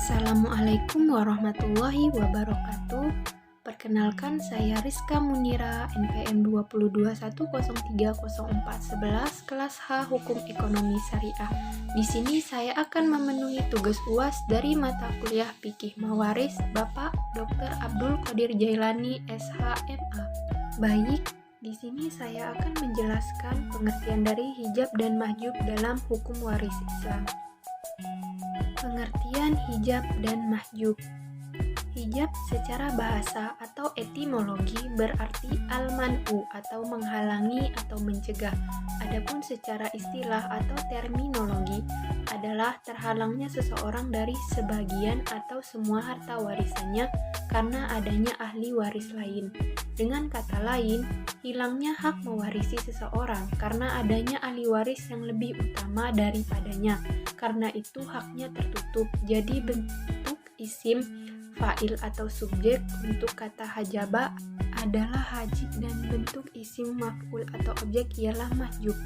Assalamualaikum warahmatullahi wabarakatuh. Perkenalkan, saya Rizka Munira, NPM 221030411, kelas H Hukum Ekonomi Syariah. Di sini saya akan memenuhi tugas UAS dari mata kuliah Fikih Mawaris Bapak Dr. Abdul Qadir Jailani, SH.MA. Baik, di sini saya akan menjelaskan pengertian dari hijab dan mahjub dalam hukum waris Islam. Pengertian hijab dan mahjub. Hijab secara bahasa atau etimologi berarti al-man'u atau menghalangi atau mencegah. Adapun secara istilah atau terminologi adalah terhalangnya seseorang dari sebagian atau semua harta warisannya karena adanya ahli waris lain. Dengan kata lain, hilangnya hak mewarisi seseorang karena adanya ahli waris yang lebih utama daripadanya. Karena itu haknya tertutup. Jadi bentuk isim fa'il atau subjek untuk kata hajaba adalah haji dan bentuk isim maf'ul atau objek ialah mahjub.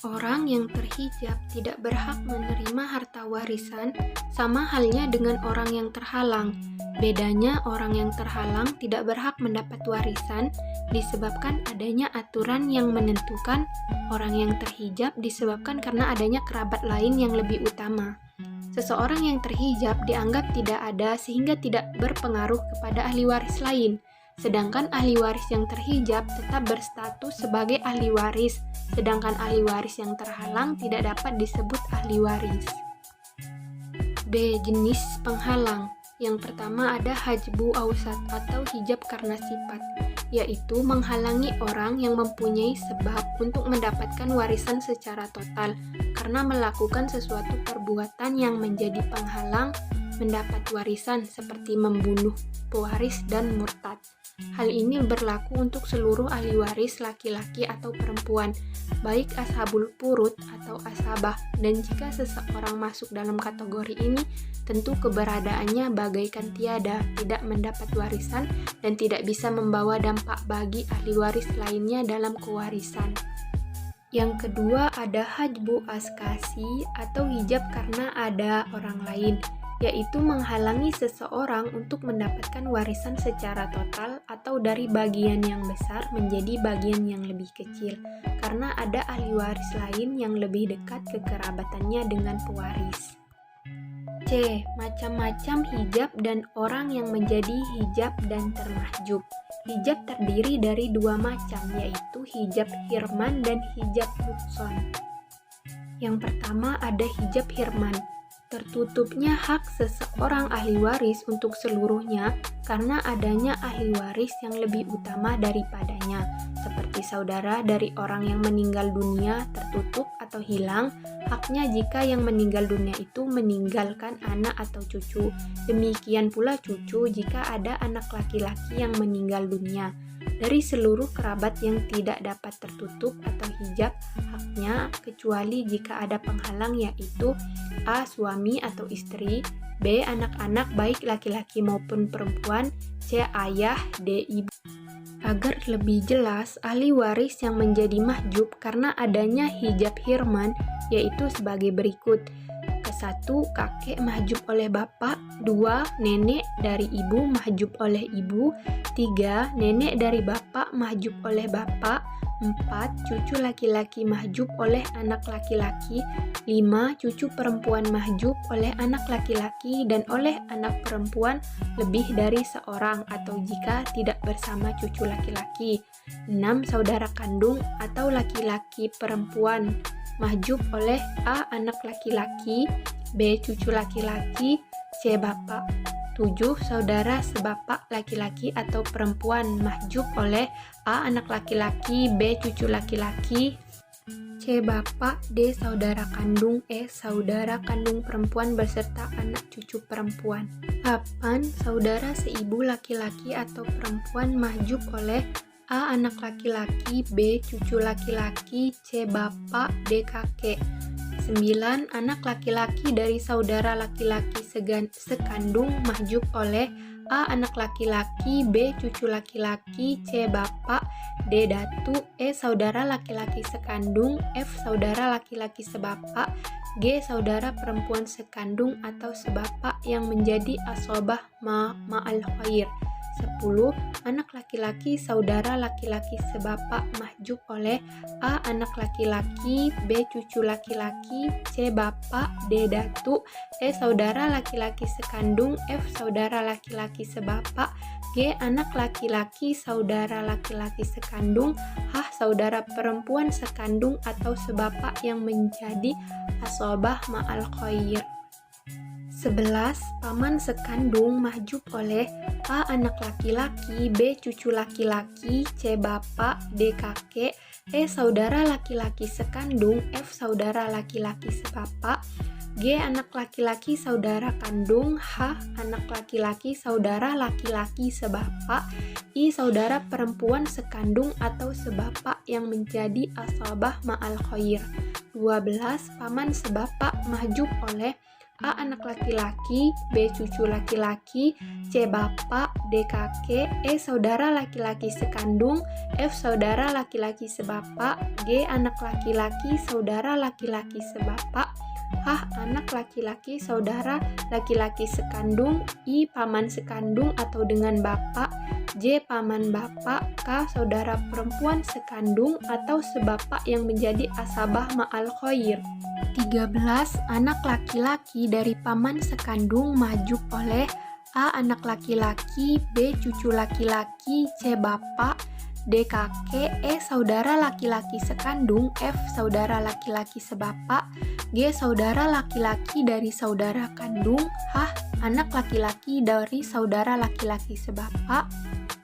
Orang yang terhijab tidak berhak menerima harta warisan, sama halnya dengan orang yang terhalang. Bedanya, orang yang terhalang tidak berhak mendapat warisan disebabkan adanya aturan yang menentukan, orang yang terhijab disebabkan karena adanya kerabat lain yang lebih utama. Seseorang yang terhijab dianggap tidak ada sehingga tidak berpengaruh kepada ahli waris lain. Sedangkan ahli waris yang terhijab tetap berstatus sebagai ahli waris, sedangkan ahli waris yang terhalang tidak dapat disebut ahli waris. B. Jenis penghalang. Yang pertama ada hajbu awsat atau hijab karena sifat, yaitu menghalangi orang yang mempunyai sebab untuk mendapatkan warisan secara total karena melakukan sesuatu perbuatan yang menjadi penghalang mendapat warisan seperti membunuh pewaris dan murtad. Hal ini berlaku untuk seluruh ahli waris laki-laki atau perempuan, baik ashabul furud atau asabah, dan jika seseorang masuk dalam kategori ini, tentu keberadaannya bagaikan tiada, tidak mendapat warisan, dan tidak bisa membawa dampak bagi ahli waris lainnya dalam kewarisan. Yang kedua ada hajbu askasi atau hijab karena ada orang lain, yaitu menghalangi seseorang untuk mendapatkan warisan secara total atau dari bagian yang besar menjadi bagian yang lebih kecil, karena ada ahli waris lain yang lebih dekat kekerabatannya dengan pewaris. C. Macam-macam hijab dan orang yang menjadi hijab dan termahjub. Hijab terdiri dari dua macam, yaitu hijab hirman dan hijab hudson. Yang pertama ada hijab hirman. Tertutupnya hak seseorang ahli waris untuk seluruhnya karena adanya ahli waris yang lebih utama daripadanya, seperti saudara dari orang yang meninggal dunia tertutup atau hilang haknya jika yang meninggal dunia itu meninggalkan anak atau cucu. Demikian pula cucu jika ada anak laki-laki yang meninggal dunia. Dari seluruh kerabat yang tidak dapat tertutup atau hijab haknya kecuali jika ada penghalang, yaitu A. Suami atau istri, B. Anak-anak baik laki-laki maupun perempuan, C. Ayah, D. Ibu. Agar lebih jelas, ahli waris yang menjadi mahjub karena adanya hijab hirman yaitu sebagai berikut. 1. Kakek mahjub oleh bapak. 2. Nenek dari ibu mahjub oleh ibu. 3. Nenek dari bapak mahjub oleh bapak. 4. Cucu laki-laki mahjub oleh anak laki-laki. 5. Cucu perempuan mahjub oleh anak laki-laki dan oleh anak perempuan lebih dari seorang atau jika tidak bersama cucu laki-laki. 6. Saudara kandung atau laki-laki perempuan mahjub oleh A. Anak laki-laki, B. Cucu laki-laki, C. Bapak. 7. Saudara sebapak laki-laki atau perempuan mahjub oleh A. Anak laki-laki, B. Cucu laki-laki, C. Bapak, D. Saudara kandung, E. Saudara kandung perempuan beserta anak cucu perempuan. 8. Saudara seibu laki-laki atau perempuan mahjub oleh A. Anak laki-laki, B. Cucu laki-laki, C. Bapak, D. Kakek. 9. Anak laki-laki dari saudara laki-laki sekandung mahjub oleh A. Anak laki-laki, B. Cucu laki-laki, C. Bapak, D. Datu, E. Saudara laki-laki sekandung, F. Saudara laki-laki sebapak, G. Saudara perempuan sekandung atau sebapak yang menjadi asobah ma'al khair. 10. Anak laki-laki saudara laki-laki sebapak mahjub oleh A. Anak laki-laki, B. Cucu laki-laki, C. Bapak, D. Datu, E. Saudara laki-laki sekandung, F. Saudara laki-laki sebapak, G. Anak laki-laki saudara laki-laki sekandung, H. Saudara perempuan sekandung atau sebapak yang menjadi asobah ma'al khair. 11. Paman sekandung mahjub oleh A. Anak laki-laki, B. Cucu laki-laki, C. Bapak, D. Kakek, E. Saudara laki-laki sekandung, F. Saudara laki-laki sebapak, G. Anak laki-laki saudara kandung, H. Anak laki-laki saudara laki-laki sebapak, I. Saudara perempuan sekandung atau sebapak yang menjadi asabah ma'al khair. 12. Paman sebapak mahjub oleh A. Anak laki-laki, B. Cucu laki-laki, C. Bapak, D. Kakek, E. Saudara laki-laki sekandung, F. Saudara laki-laki sebapak, G. Anak laki-laki saudara laki-laki sebapak, H. Anak laki-laki saudara laki-laki sekandung, I. Paman sekandung atau dengan bapak, J. Paman bapak, K. Saudara perempuan sekandung atau sebapak yang menjadi asabah ma'al khair. 13. Anak laki-laki dari paman sekandung mahjub oleh A. Anak laki-laki, B. Cucu laki-laki, C. Bapak, D. Kakek, E. Saudara laki-laki sekandung, F. Saudara laki-laki sebapak, G. Saudara laki-laki dari saudara kandung, H. Anak laki-laki dari saudara laki-laki sebapak,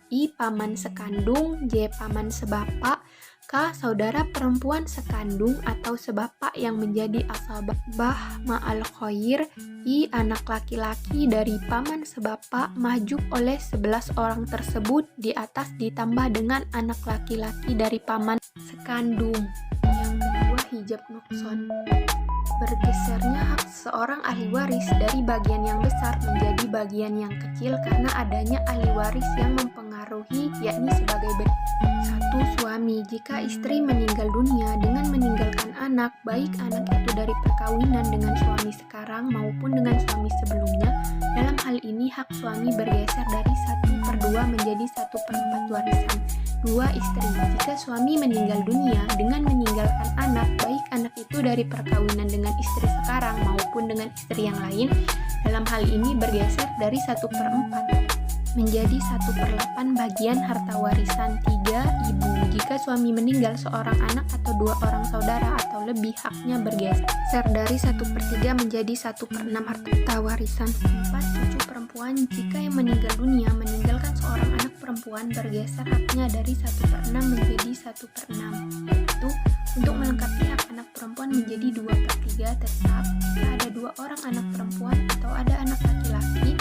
I. Paman sekandung, J. Paman sebapak, K. Saudara perempuan sekandung atau sebapak yang menjadi asabah ma'al khair, I. Anak laki-laki dari paman sebapak mahjub oleh 11 orang tersebut di atas ditambah dengan anak laki-laki dari paman sekandung. Yang kedua, hijab nukson. Bergesernya hak seorang ahli waris dari bagian yang besar menjadi bagian yang kecil karena adanya ahli waris yang mempengaruhi, yakni sebagai berikut. 1. Suami. Jika istri meninggal dunia dengan meninggalkan anak, baik anak itu dari perkawinan dengan suami sekarang maupun dengan suami sebelumnya, dalam hal ini hak suami bergeser dari 1/2 menjadi 1/4 warisan. 2. Istri. Jika suami meninggal dunia dengan meninggalkan anak, baik anak itu dari perkawinan dengan istri sekarang maupun dengan istri yang lain, dalam hal ini bergeser dari 1/4 menjadi 1/8 bagian harta warisan. 3. Ibu. Jika suami meninggal seorang anak atau 2 orang saudara atau lebih, haknya bergeser dari 1/3 menjadi 1/6 harta warisan. 4. Cucu perempuan. Jika yang meninggal dunia meninggalkan seorang anak perempuan, bergeser haknya dari 1/6 menjadi 1/6. Itu untuk melengkapi hak anak perempuan menjadi 2/3 tetap. Jika ada 2 orang anak perempuan atau ada anak laki-laki,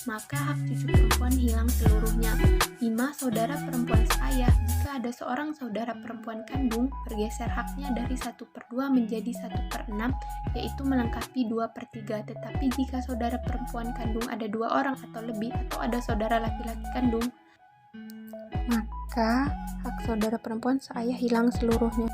maka hak cucu perempuan hilang seluruhnya. 5. Saudara perempuan seayah. Jika ada seorang saudara perempuan kandung, bergeser haknya dari 1/2 menjadi 1/6, yaitu melengkapi 2/3. Tetapi jika saudara perempuan kandung ada 2 orang atau lebih, atau ada saudara laki-laki kandung, maka hak saudara perempuan seayah hilang seluruhnya.